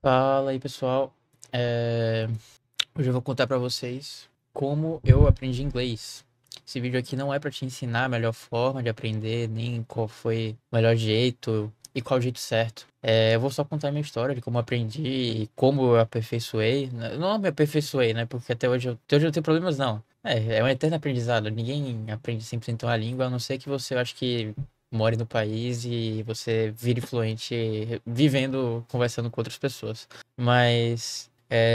Fala aí, pessoal. Hoje eu vou contar pra vocês como eu aprendi inglês. Esse vídeo aqui não é pra te ensinar a melhor forma de aprender, nem qual foi o melhor jeito e qual o jeito certo. Eu vou só contar a minha história de como eu aprendi e como eu aperfeiçoei. Não me aperfeiçoei, né? Porque até hoje eu não tenho problemas, não. É um eterno aprendizado. Ninguém aprende 100% uma língua, a não ser que você, eu acho que more no país e você vire fluente vivendo, conversando com outras pessoas. Mas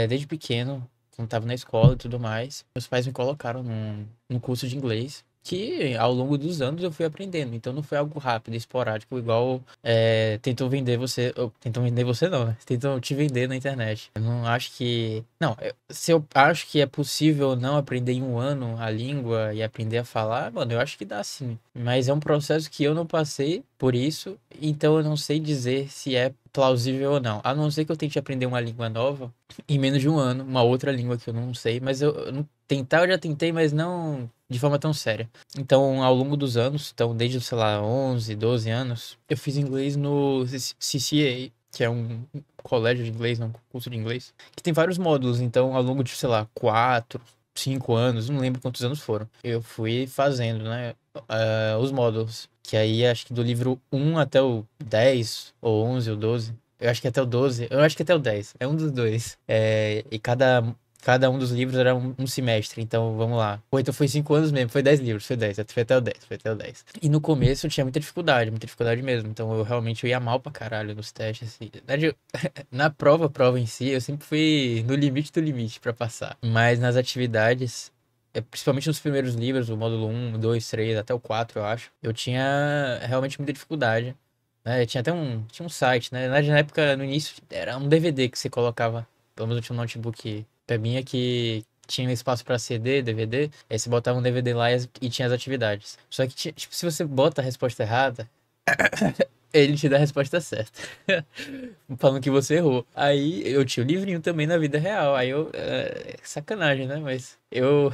desde pequeno, quando tava na escola e tudo mais, meus pais me colocaram num curso de inglês que ao longo dos anos eu fui aprendendo. Então não foi algo rápido, esporádico, igual tentam vender você. Ou, tentam vender você não, né? Tentam te vender na internet. Eu não acho que. Não, se eu acho que é possível não aprender em um ano a língua e aprender a falar, mano, eu acho que dá sim. Mas é um processo que eu não passei por isso, então eu não sei dizer se é plausível ou não. A não ser que eu tente aprender uma língua nova em menos de um ano, uma outra língua que eu não sei, mas tentar eu já tentei, mas não de forma tão séria. Então, ao longo dos anos, então desde, sei lá, 11, 12 anos, eu fiz inglês no CCA, que é um colégio de inglês, não, um curso de inglês, que tem vários módulos. Então, ao longo de, sei lá, 4, 5 anos, não lembro quantos anos foram, eu fui fazendo, né, os módulos. Que aí acho que do livro 1 até o 10, ou 11 ou 12. Eu acho que até o 12. Eu acho que até o 10. É um dos dois. E cada um dos livros era um semestre. Então vamos lá. Ou então foi 5 anos mesmo. Foi 10 livros. Foi 10. Foi até o 10. Foi até o 10. E no começo eu tinha muita dificuldade mesmo. Então eu realmente ia mal pra caralho nos testes. Assim. Na verdade, na prova em si, eu sempre fui no limite do limite pra passar. Mas nas atividades, principalmente nos primeiros livros, o módulo um 2 3 até o 4 eu acho, eu tinha realmente muita dificuldade. Né? Tinha um site, né? Na época, no início, era um DVD que você colocava, pelo menos eu tinha um notebook Pebinha que tinha espaço pra CD, DVD, aí você botava um DVD lá e tinha as atividades. Só que, tipo, se você bota a resposta errada, ele te dá a resposta certa. Falando que você errou. Aí eu tinha o livrinho também na vida real. Aí eu. Sacanagem, né? Mas eu.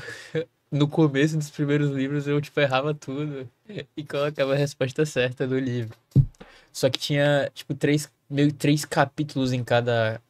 No começo dos primeiros livros eu, tipo, errava tudo e colocava a resposta certa do livro. Só que tinha, tipo, meio três capítulos em cada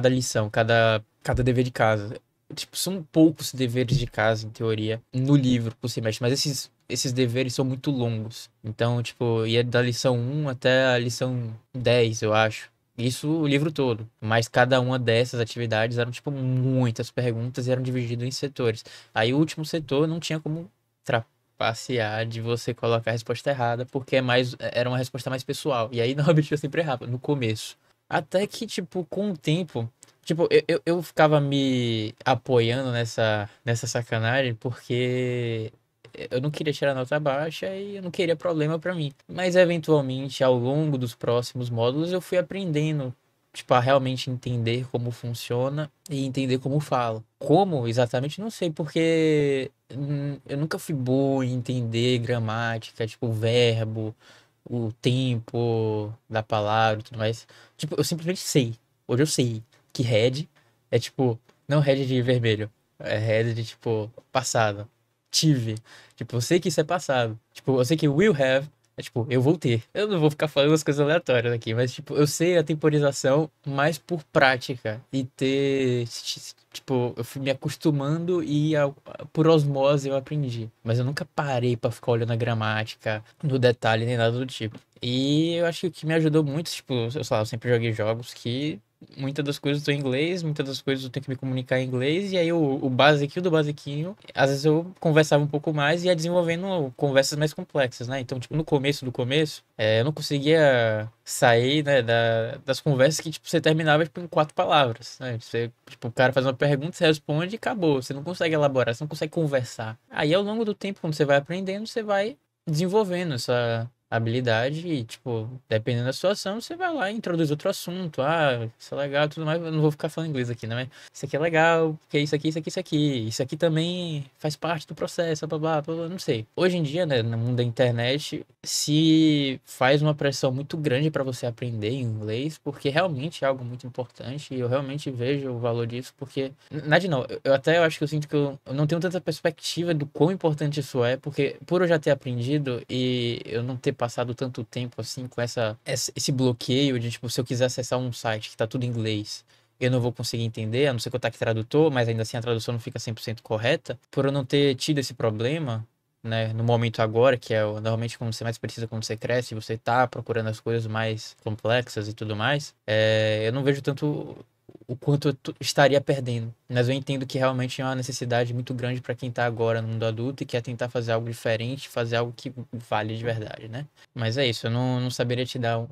lição, cada dever de casa. Tipo, são poucos deveres de casa, em teoria, no livro por semestre, mas esses deveres são muito longos. Então, tipo, ia da lição 1 até a lição 10, eu acho. Isso o livro todo. Mas cada uma dessas atividades eram, tipo, muitas perguntas e eram divididas em setores. Aí o último setor não tinha como trapacear de você colocar a resposta errada, porque era uma resposta mais pessoal. E aí, normalmente, eu sempre errava, no começo. Até que, tipo, com o tempo. Tipo, eu ficava me apoiando nessa sacanagem porque eu não queria tirar nota baixa e eu não queria problema pra mim. Mas eventualmente, ao longo dos próximos módulos, eu fui aprendendo, tipo, a realmente entender como funciona e entender como falo. Como exatamente, não sei, porque eu nunca fui bom em entender gramática, tipo, o verbo, o tempo da palavra e tudo mais. Tipo, eu simplesmente sei. Hoje eu sei que red é tipo, não red de vermelho, é red de tipo, passado. Tive. Tipo, eu sei que isso é passado. Tipo, eu sei que will have é tipo, eu vou ter. Eu não vou ficar falando as coisas aleatórias aqui, mas tipo, eu sei a temporização mais por prática e ter, tipo, eu fui me acostumando e por osmose eu aprendi. Mas eu nunca parei pra ficar olhando a gramática no detalhe nem nada do tipo. E eu acho que o que me ajudou muito, tipo, eu sei lá, eu sempre joguei jogos que muitas das coisas estão em inglês, muitas das coisas eu tenho que me comunicar em inglês, e aí o basiquinho do basiquinho, às vezes eu conversava um pouco mais e ia desenvolvendo conversas mais complexas, né? Então, tipo, no começo do começo, eu não conseguia sair, né, das conversas que, tipo, você terminava, tipo, em 4 palavras, né? Você, tipo, o cara faz uma pergunta, você responde e acabou. Você não consegue elaborar, você não consegue conversar. Aí, ao longo do tempo, quando você vai aprendendo, você vai desenvolvendo essa habilidade e, tipo, dependendo da situação, você vai lá e introduz outro assunto. Ah, isso é legal e tudo mais. Eu não vou ficar falando inglês aqui, né? Mas isso aqui é legal, porque isso aqui, isso aqui, isso aqui. Isso aqui também faz parte do processo, blá, blá, blá, blá, não sei. Hoje em dia, né, no mundo da internet, se faz uma pressão muito grande para você aprender inglês, porque realmente é algo muito importante e eu realmente vejo o valor disso, porque, nada de não, eu até acho que eu sinto que eu não tenho tanta perspectiva do quão importante isso é, porque por eu já ter aprendido e eu não ter passado tanto tempo assim com esse bloqueio de, tipo, se eu quiser acessar um site que tá tudo em inglês, eu não vou conseguir entender, a não ser que eu taque tradutor, mas ainda assim a tradução não fica 100% correta, por eu não ter tido esse problema, né, no momento agora, que é normalmente quando você mais precisa quando você cresce, você tá procurando as coisas mais complexas e tudo mais, eu não vejo tanto o quanto eu estaria perdendo. Mas eu entendo que realmente é uma necessidade muito grande para quem tá agora no mundo adulto e quer tentar fazer algo diferente, fazer algo que vale de verdade, né? Mas é isso, eu não saberia te dar o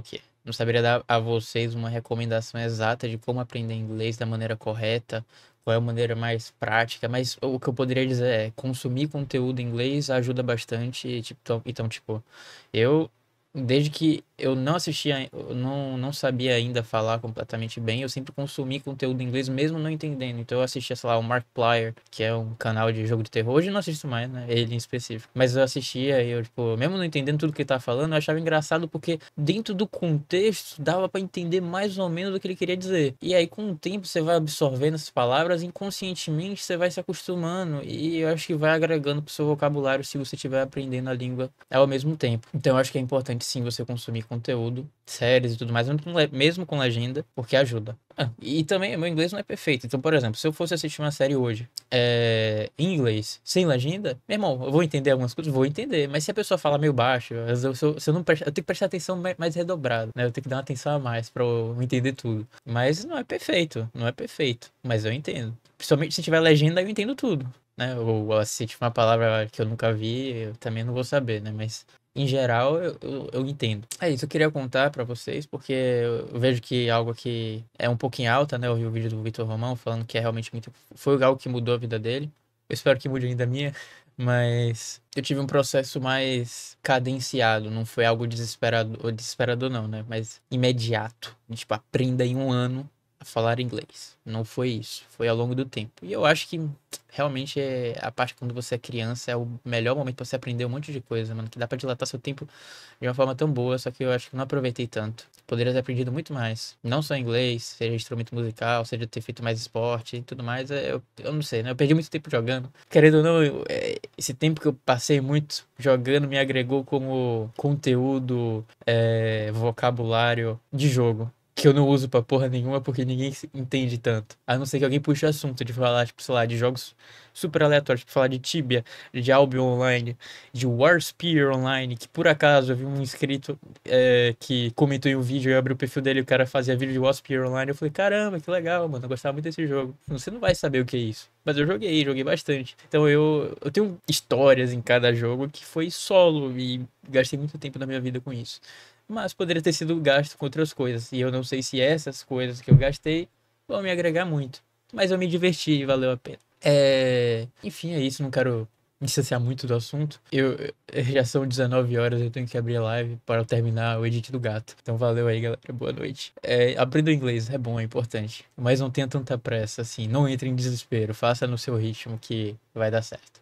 quê? Não saberia dar a vocês uma recomendação exata de como aprender inglês da maneira correta, qual é a maneira mais prática, mas o que eu poderia dizer é consumir conteúdo em inglês ajuda bastante, então, tipo, eu desde que eu não assistia, eu não sabia ainda falar completamente bem, eu sempre consumi conteúdo em inglês mesmo não entendendo. Então eu assistia, sei lá, o Markiplier, que é um canal de jogo de terror. Hoje eu não assisto mais, né? Ele em específico. Mas eu assistia e eu, tipo, mesmo não entendendo tudo que ele tava falando, eu achava engraçado porque dentro do contexto dava pra entender mais ou menos o que ele queria dizer. E aí com o tempo você vai absorvendo essas palavras, inconscientemente você vai se acostumando e eu acho que vai agregando pro seu vocabulário se você estiver aprendendo a língua ao mesmo tempo. Então eu acho que é importante sim você consumir conteúdo, séries e tudo mais, mesmo com legenda, porque ajuda. E também, meu inglês não é perfeito. Então, por exemplo, se eu fosse assistir uma série hoje em inglês, sem legenda, meu irmão, eu vou entender algumas coisas? Vou entender. Mas se a pessoa fala meio baixo, se eu não prestar, eu tenho que prestar atenção mais redobrado, né? Eu tenho que dar uma atenção a mais pra eu entender tudo. Mas não é perfeito, não é perfeito. Mas eu entendo. Principalmente se tiver legenda, eu entendo tudo, né? Ou se tiver uma palavra que eu nunca vi, eu também não vou saber, né? Mas em geral, eu entendo. É isso, eu queria contar pra vocês, porque eu vejo que algo que é um pouquinho alta, né? Eu vi o vídeo do Vitor Romão falando que é realmente muito. Foi algo que mudou a vida dele. Eu espero que mude ainda a minha, mas eu tive um processo mais cadenciado, não foi algo desesperador, desesperador não, né? Mas imediato. Tipo, aprenda em um ano a falar inglês. Não foi isso, foi ao longo do tempo. E eu acho que realmente a parte quando você é criança é o melhor momento pra você aprender um monte de coisa, mano, que dá pra dilatar seu tempo de uma forma tão boa, só que eu acho que não aproveitei tanto. Poderia ter aprendido muito mais, não só inglês, seja instrumento musical, seja ter feito mais esporte e tudo mais, eu não sei, né? Eu perdi muito tempo jogando. Querendo ou não, esse tempo que eu passei muito jogando me agregou como conteúdo, vocabulário de jogo que eu não uso pra porra nenhuma porque ninguém entende tanto. A não ser que alguém puxe o assunto de falar, tipo, sei lá, de jogos super aleatórios, tipo, falar de Tibia, de Albion Online, de Warspear Online, que por acaso eu vi um inscrito que comentou em um vídeo, eu abri o perfil dele e o cara fazia vídeo de Warspear Online, eu falei, caramba, que legal, mano, eu gostava muito desse jogo. Você não vai saber o que é isso. Mas eu joguei bastante. Então eu tenho histórias em cada jogo que foi solo e gastei muito tempo da minha vida com isso. Mas poderia ter sido gasto com outras coisas. E eu não sei se essas coisas que eu gastei vão me agregar muito. Mas eu me diverti e valeu a pena. Enfim, é isso. Não quero me distanciar muito do assunto. Já são 19 horas, eu tenho que abrir a live para eu terminar o edit do gato. Então valeu aí, galera. Boa noite. Aprenda inglês, é bom, é importante. Mas não tenha tanta pressa, assim. Não entre em desespero. Faça no seu ritmo que vai dar certo.